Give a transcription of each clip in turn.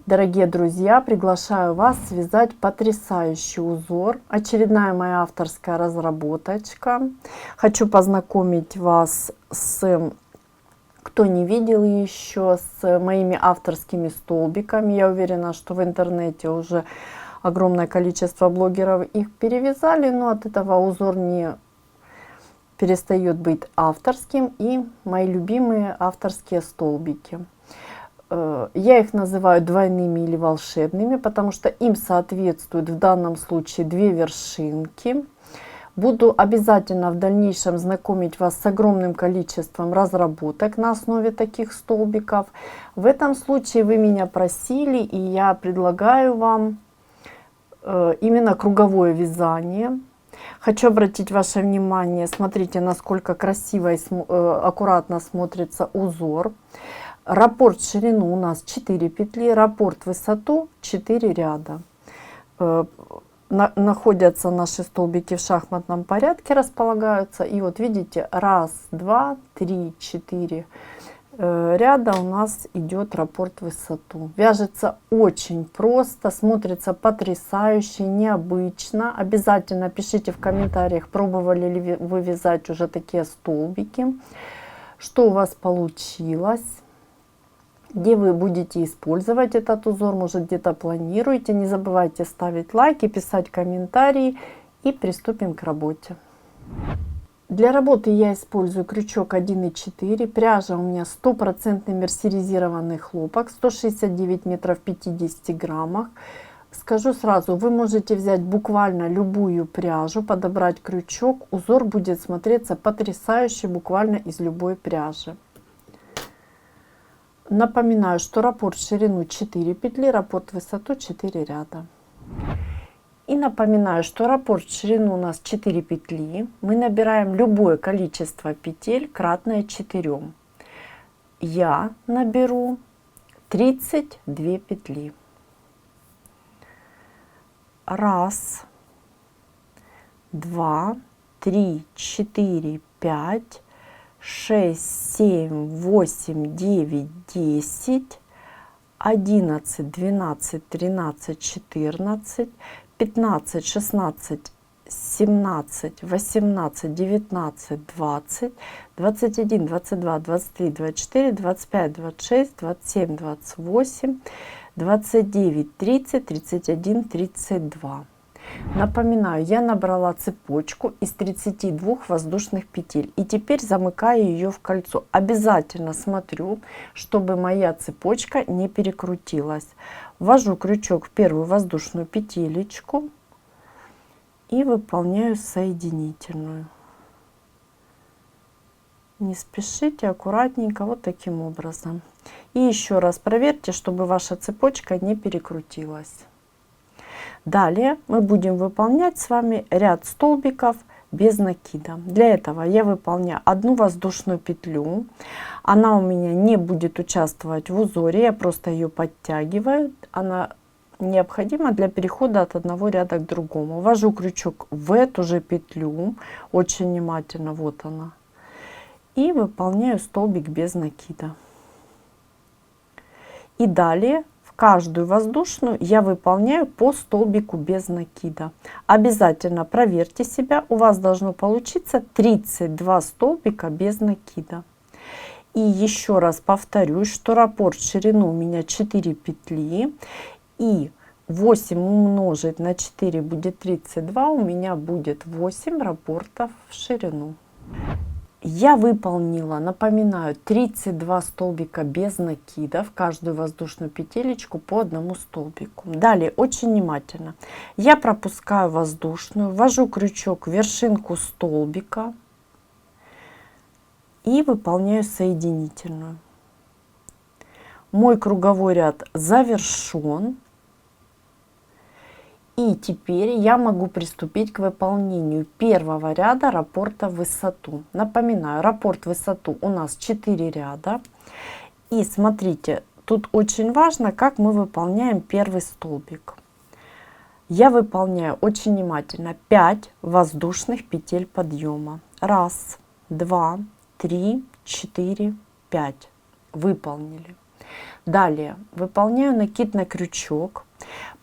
Дорогие друзья, приглашаю вас связать потрясающий узор. Очередная моя авторская разработочка. Хочу познакомить вас кто не видел еще, с моими авторскими столбиками. Я уверена, что в интернете уже огромное количество блогеров их перевязали, но от этого узор не перестает быть авторским. И мои любимые авторские столбики. Я их называю двойными или волшебными, потому что им соответствуют в данном случае две вершинки. Буду обязательно в дальнейшем знакомить вас с огромным количеством разработок на основе таких столбиков. В этом случае вы меня просили, и я предлагаю вам именно круговое вязание. Хочу обратить ваше внимание, смотрите, насколько красиво и аккуратно смотрится узор. Раппорт ширину у нас 4 петли, раппорт высоту 4 ряда. Находятся наши столбики в шахматном порядке, располагаются. И вот видите, 1, 2, 3, 4 ряда у нас идет раппорт высоту. Вяжется очень просто, смотрится потрясающе, необычно. Обязательно пишите в комментариях, пробовали ли вы вязать уже такие столбики, что у вас получилось, где вы будете использовать этот узор, может где-то планируете. Не забывайте ставить лайки, писать комментарии, и приступим к работе. Для работы я использую крючок 1,4, пряжа у меня 100% мерсеризированный хлопок, 169 метров 50 граммах. Скажу сразу, вы можете взять буквально любую пряжу, подобрать крючок, узор будет смотреться потрясающе буквально из любой пряжи. Напоминаю, что раппорт ширину 4 петли, раппорт высоту 4 ряда. И напоминаю, что раппорт ширину у нас 4 петли. Мы набираем любое количество петель кратное 4. Я наберу 32 петли. 1, 2, 3, 4, 5, 6, 7, 8, 9, 10, 11, 12, 13, 14, 15, 16, 17, 18, 19, 20, 21, 22, 23, 24, 25, 26, 27, 28, 29, 30, 31, 32. Напоминаю, я набрала цепочку из 32 воздушных петель, и теперь замыкаю ее в кольцо. Обязательно смотрю, чтобы моя цепочка не перекрутилась. Ввожу крючок в первую воздушную петелечку и выполняю соединительную. Не спешите, аккуратненько, вот таким образом. И еще раз проверьте, чтобы ваша цепочка не перекрутилась. Далее мы будем выполнять с вами ряд столбиков без накида. Для этого я выполняю одну воздушную петлю. Она у меня не будет участвовать в узоре, я просто ее подтягиваю. Она необходима для перехода от одного ряда к другому. Ввожу крючок в эту же петлю, очень внимательно, вот она. И выполняю столбик без накида. И далее каждую воздушную я выполняю по столбику без накида. Обязательно проверьте себя, у вас должно получиться 32 столбика без накида. И еще раз повторюсь, что раппорт ширину у меня 4 петли, и 8 умножить на 4 будет 32, у меня будет 8 раппортов в ширину. Я выполнила, напоминаю, 32 столбика без накида, в каждую воздушную петелечку по одному столбику. Далее очень внимательно. Я пропускаю воздушную, ввожу крючок в вершинку столбика и выполняю соединительную. Мой круговой ряд завершен. И теперь я могу приступить к выполнению первого ряда раппорта в высоту. Напоминаю, раппорт в высоту у нас 4 ряда. И смотрите, тут очень важно, как мы выполняем первый столбик. Я выполняю очень внимательно 5 воздушных петель подъема. 1, 2, 3, 4, 5. Выполнили. Далее выполняю накид на крючок,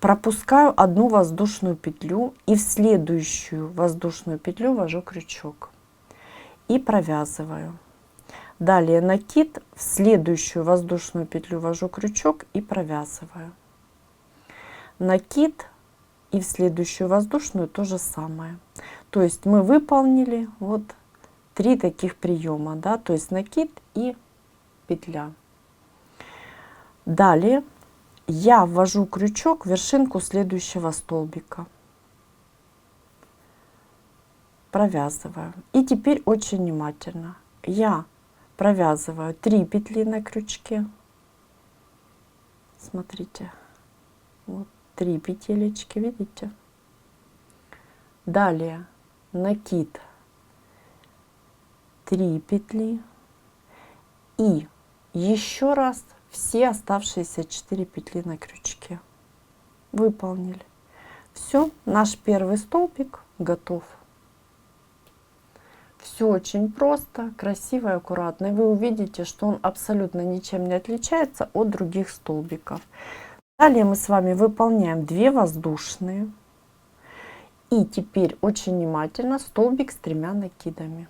пропускаю одну воздушную петлю и в следующую воздушную петлю ввожу крючок и провязываю. Далее накид, в следующую воздушную петлю ввожу крючок и провязываю. Накид и в следующую воздушную то же самое. То есть мы выполнили вот 3 таких приема, да, то есть накид и петля. Далее я ввожу крючок в вершинку следующего столбика, провязываю. И теперь очень внимательно я провязываю 3 петли на крючке. Смотрите, вот 3 петелечки, видите? Далее накид, 3 петли и еще раз все оставшиеся 4 петли на крючке. Выполнили. Все, наш первый столбик готов. Все очень просто, красиво и аккуратно. И вы увидите, что он абсолютно ничем не отличается от других столбиков. Далее мы с вами выполняем 2 воздушные. И теперь очень внимательно столбик с 3 накидами.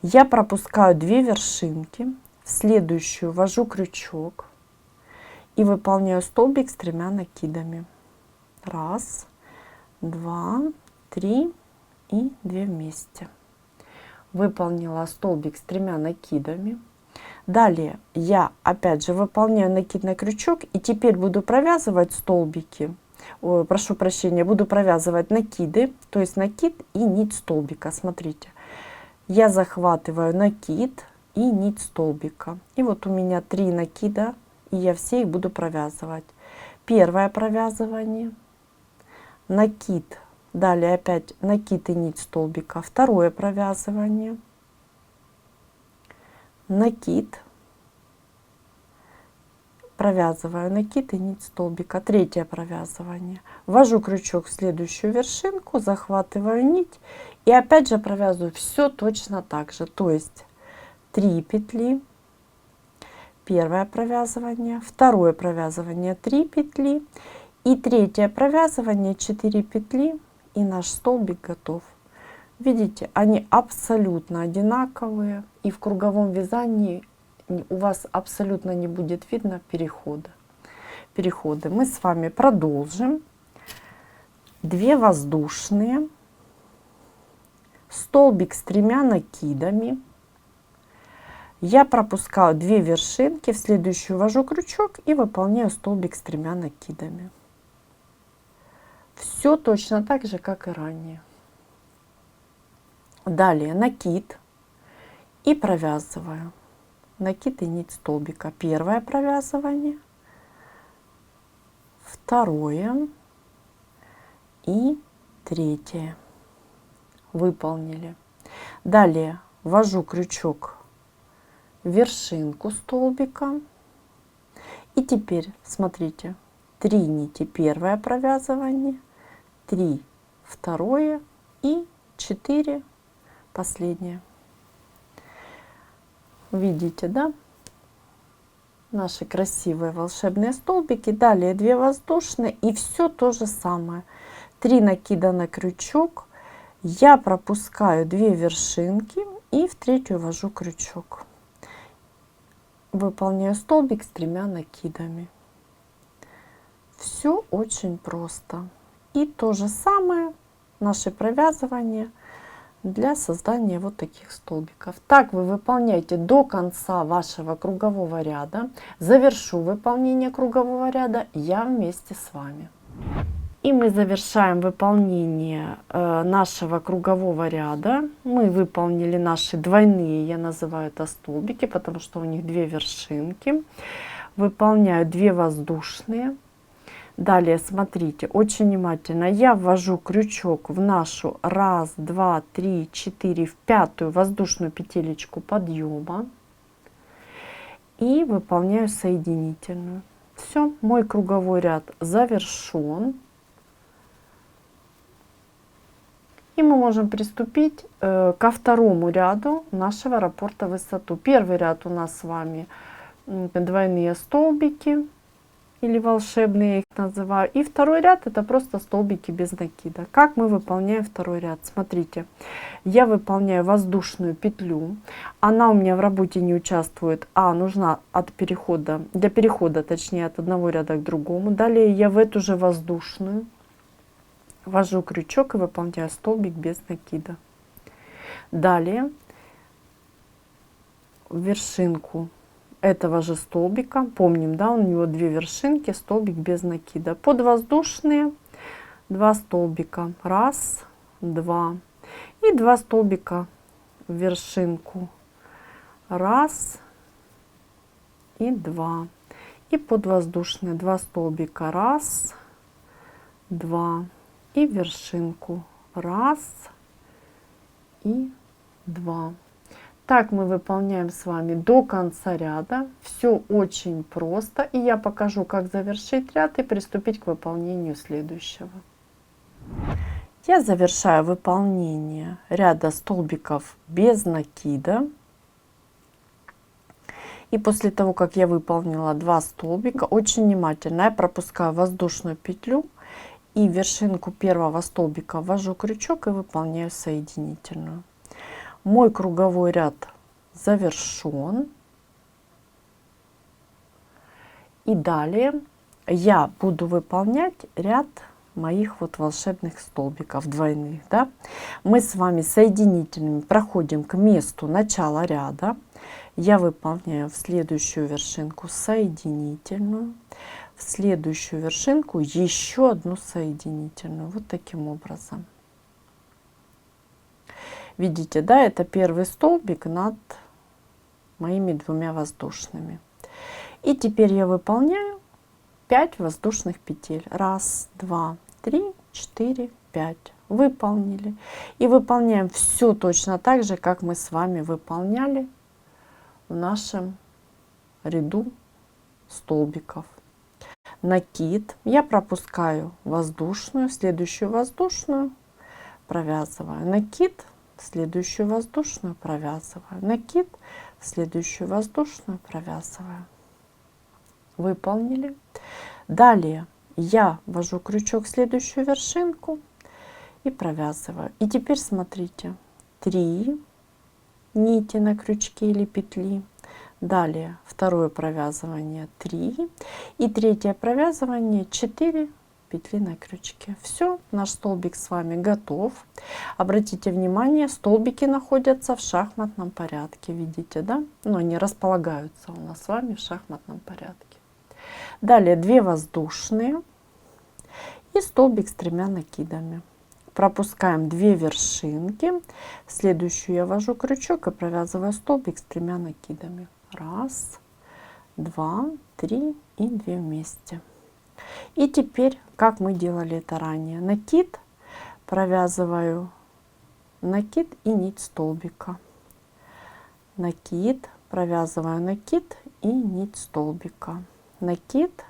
Я пропускаю 2 вершинки, в следующую ввожу крючок и выполняю столбик с 3 накидами. 1, 2, 3 и 2 вместе. Выполнила столбик с 3 накидами. Далее я опять же выполняю накид на крючок и теперь буду провязывать столбики. Ой, прошу прощения, буду провязывать накиды, то есть накид и нить столбика. Смотрите, я захватываю накид и нить столбика. И вот у меня 3 накида, и я все их буду провязывать. Первое провязывание, накид, далее опять накид и нить столбика. Второе провязывание, накид, провязываю накид и нить столбика. Третье провязывание, ввожу крючок в следующую вершинку, захватываю нить и опять же провязываю все точно так же. То есть 3 петли, первое провязывание, второе провязывание 3 петли и третье провязывание 4 петли, и наш столбик готов. Видите, они абсолютно одинаковые, и в круговом вязании у вас абсолютно не будет видно переходы. Мы с вами продолжим. 2 воздушные, столбик с 3 накидами. Я пропускаю 2 вершинки, в следующую ввожу крючок и выполняю столбик с 3 накидами. Все точно так же, как и ранее. Далее накид и провязываю. Накид и нить столбика. Первое провязывание, второе и третье. Выполнили. Далее ввожу крючок в вершинку столбика. И теперь смотрите, 3 нити первое провязывание, 3 второе и 4 последнее. Видите, да? Наши красивые волшебные столбики. Далее 2 воздушные и все то же самое. 3 накида на крючок. Я пропускаю 2 вершинки и в третью ввожу крючок. Выполняю столбик с 3 накидами. Все очень просто. И то же самое наше провязывание для создания вот таких столбиков. Так вы выполняете до конца вашего кругового ряда. Завершу выполнение кругового ряда я вместе с вами. И мы завершаем выполнение нашего кругового ряда. Мы выполнили наши двойные, я называю это столбики, потому что у них 2 вершинки. Выполняю 2 воздушные. Далее смотрите, очень внимательно. Я ввожу крючок в нашу 1, 2, 3, 4, в 5-ю воздушную петелечку подъема. И выполняю соединительную. Все, мой круговой ряд завершен. И мы можем приступить ко второму ряду нашего раппорта в высоту. Первый ряд у нас с вами двойные столбики, или волшебные я их называю. И второй ряд это просто столбики без накида. Как мы выполняем второй ряд? Смотрите, я выполняю воздушную петлю. Она у меня в работе не участвует, а нужна от перехода, для перехода, точнее, от одного ряда к другому. Далее я в эту же воздушную ввожу крючок и выполняю столбик без накида. Далее в вершинку этого же столбика, помним, да, у него две вершинки, столбик без накида, под воздушные 2 столбика, 1, 2, и 2 столбика в вершинку, 1 и 2, и под воздушные 2 столбика, 1, 2, и в вершинку, 1 и 2. Так мы выполняем с вами до конца ряда. Все очень просто. И я покажу, как завершить ряд и приступить к выполнению следующего. Я завершаю выполнение ряда столбиков без накида. И после того, как я выполнила 2 столбика, очень внимательно я пропускаю воздушную петлю и в вершинку первого столбика ввожу крючок и выполняю соединительную. Мой круговой ряд завершен. И далее я буду выполнять ряд моих вот волшебных столбиков двойных. Да? Мы с вами соединительными проходим к месту начала ряда. Я выполняю в следующую вершинку соединительную, в следующую вершинку еще одну соединительную. Вот таким образом. Видите, да, это первый столбик над моими 2 воздушными. И теперь я выполняю 5 воздушных петель. 1, 2, 3, 4, 5. Выполнили. И выполняем все точно так же, как мы с вами выполняли в нашем ряду столбиков. Накид. Я пропускаю воздушную, следующую воздушную провязываю. Накид. Следующую воздушную провязываю, накид, следующую воздушную провязываю. Выполнили. Далее я ввожу крючок в следующую вершинку и провязываю. И теперь смотрите, 3 нити на крючке или петли. Далее второе провязывание 3 и третье провязывание 4 петли на крючке. Все, наш столбик с вами готов. Обратите внимание, столбики находятся в шахматном порядке. Видите, да? Но они располагаются у нас с вами в шахматном порядке. Далее 2 воздушные и столбик с 3 накидами. Пропускаем 2 вершинки. Следующую я ввожу крючок и провязываю столбик с 3 накидами. 1, 2, 3 и 2 вместе. И теперь, как мы делали это ранее, накид, провязываю накид и нить столбика, накид, провязываю накид и нить столбика, накид,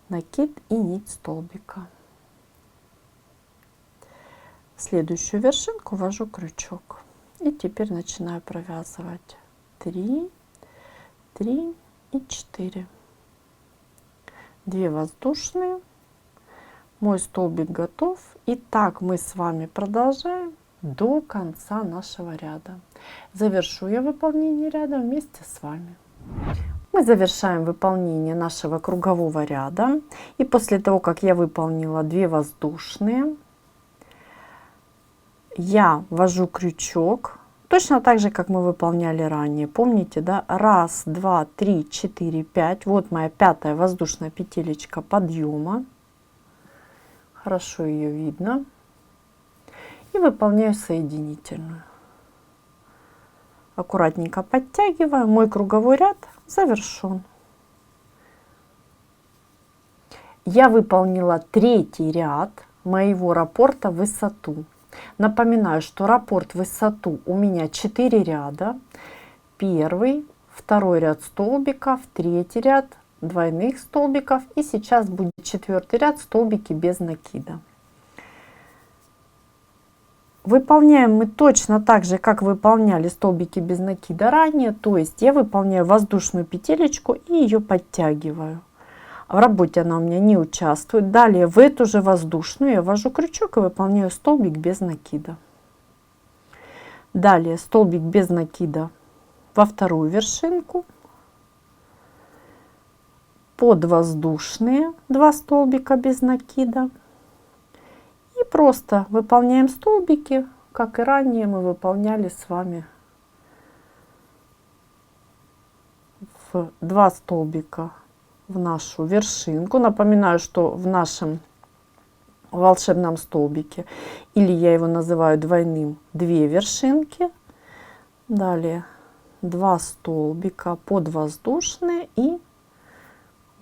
накид и нить столбика. В следующую вершинку ввожу крючок и теперь начинаю провязывать 3, 3 и 4. 2 воздушные, мой столбик готов. И так мы с вами продолжаем до конца нашего ряда. Завершу я выполнение ряда вместе с вами. Мы завершаем выполнение нашего кругового ряда. И после того, как я выполнила 2 воздушные, я ввожу крючок. Точно так же, как мы выполняли ранее. Помните, да? 1, 2, 3, 4, 5. Вот моя 5-я воздушная петелечка подъема. Хорошо ее видно. И выполняю соединительную. Аккуратненько подтягиваю. Мой круговой ряд завершен. Я выполнила 3-й ряд моего раппорта в высоту. Напоминаю, что раппорт в высоту у меня 4 ряда. 1-й, 2-й ряд столбиков, 3-й ряд двойных столбиков. И сейчас будет 4-й ряд, столбики без накида. Выполняем мы точно так же, как выполняли столбики без накида ранее. То есть я выполняю воздушную петелечку и ее подтягиваю. В работе она у меня не участвует. Далее в эту же воздушную я ввожу крючок и выполняю столбик без накида. Далее столбик без накида во вторую вершинку. Под воздушные 2 столбика без накида. И просто выполняем столбики, как и ранее мы выполняли с вами. В 2 столбика в нашу вершинку. Напоминаю, что в нашем волшебном столбике, или я его называю двойным, 2 вершинки. Далее 2 столбика под воздушные и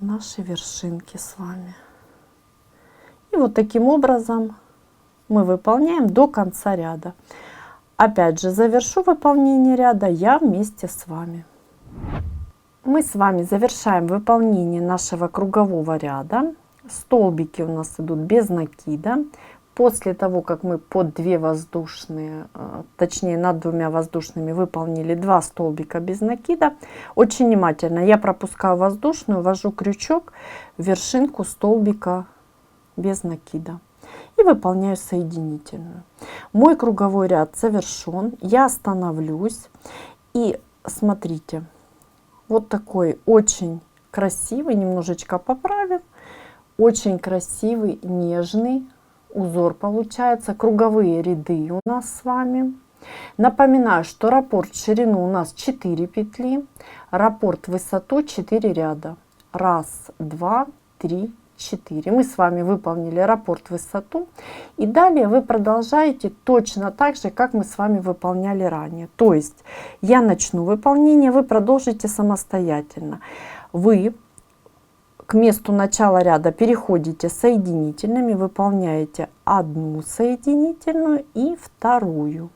наши вершинки с вами. И вот таким образом мы выполняем до конца ряда. Опять же, завершу выполнение ряда я вместе с вами. Мы с вами завершаем выполнение нашего кругового ряда. Столбики у нас идут без накида. После того, как мы под 2 воздушные, точнее над 2 воздушными выполнили 2 столбика без накида, очень внимательно я пропускаю воздушную, ввожу крючок в вершинку столбика без накида и выполняю соединительную. Мой круговой ряд завершен. Я остановлюсь и смотрите, вот такой очень красивый, немножечко поправим, очень красивый нежный узор получается. Круговые ряды у нас с вами. Напоминаю, что раппорт ширину у нас 4 петли, раппорт высоту 4 ряда. 1, 2, 3, 4. Мы с вами выполнили раппорт высоту. И далее вы продолжаете точно так же, как мы с вами выполняли ранее. То есть я начну выполнение, вы продолжите самостоятельно. Вы к месту начала ряда переходите соединительными, выполняете одну соединительную и вторую.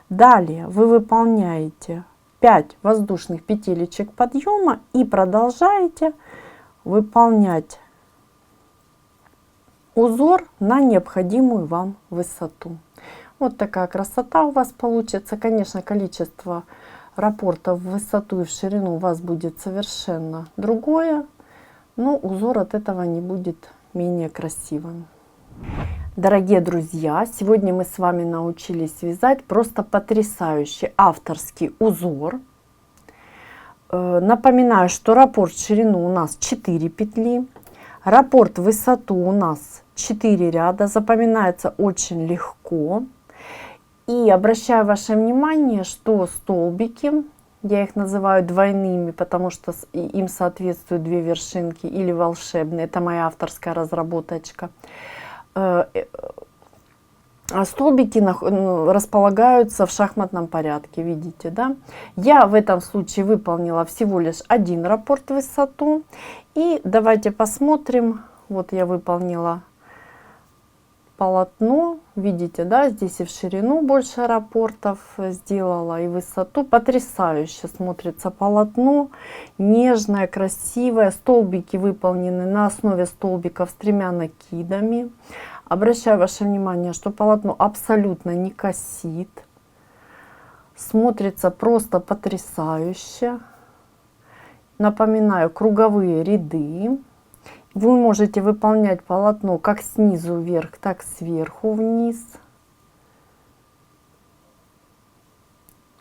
Далее вы выполняете 5 воздушных петелечек подъема и продолжаете выполнять узор на необходимую вам высоту. Вот такая красота у вас получится. Конечно, количество раппортов в высоту и в ширину у вас будет совершенно другое, но узор от этого не будет менее красивым. Дорогие друзья, сегодня мы с вами научились вязать просто потрясающий авторский узор. Напоминаю, что раппорт ширину у нас 4 петли, раппорт высоту у нас 4 ряда, запоминается очень легко. И обращаю ваше внимание, что столбики, я их называю двойными, потому что им соответствуют 2 вершинки, или волшебные, это моя авторская разработочка. Столбики располагаются в шахматном порядке, видите, да? Я в этом случае выполнила всего лишь 1 раппорт в высоту. И давайте посмотрим, вот я выполнила полотно, видите, да, здесь и в ширину больше раппортов сделала, и высоту. Потрясающе смотрится полотно, нежное, красивое. Столбики выполнены на основе столбиков с 3 накидами. Обращаю ваше внимание, что полотно абсолютно не косит, смотрится просто потрясающе. Напоминаю, круговые ряды. Вы можете выполнять полотно как снизу вверх, так сверху вниз.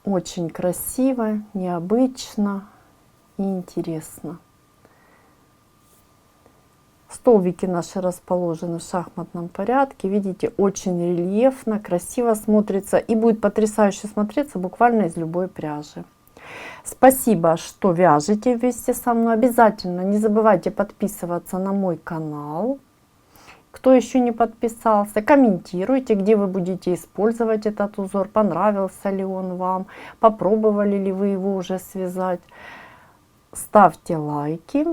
Очень красиво, необычно и интересно. Столбики наши расположены в шахматном порядке. Видите, очень рельефно, красиво смотрится и будет потрясающе смотреться буквально из любой пряжи. Спасибо, что вяжете вместе со мной. Обязательно не забывайте подписываться на мой канал. Кто еще не подписался, комментируйте, где вы будете использовать этот узор, понравился ли он вам, попробовали ли вы его уже связать. Ставьте лайки.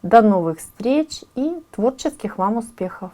До новых встреч и творческих вам успехов!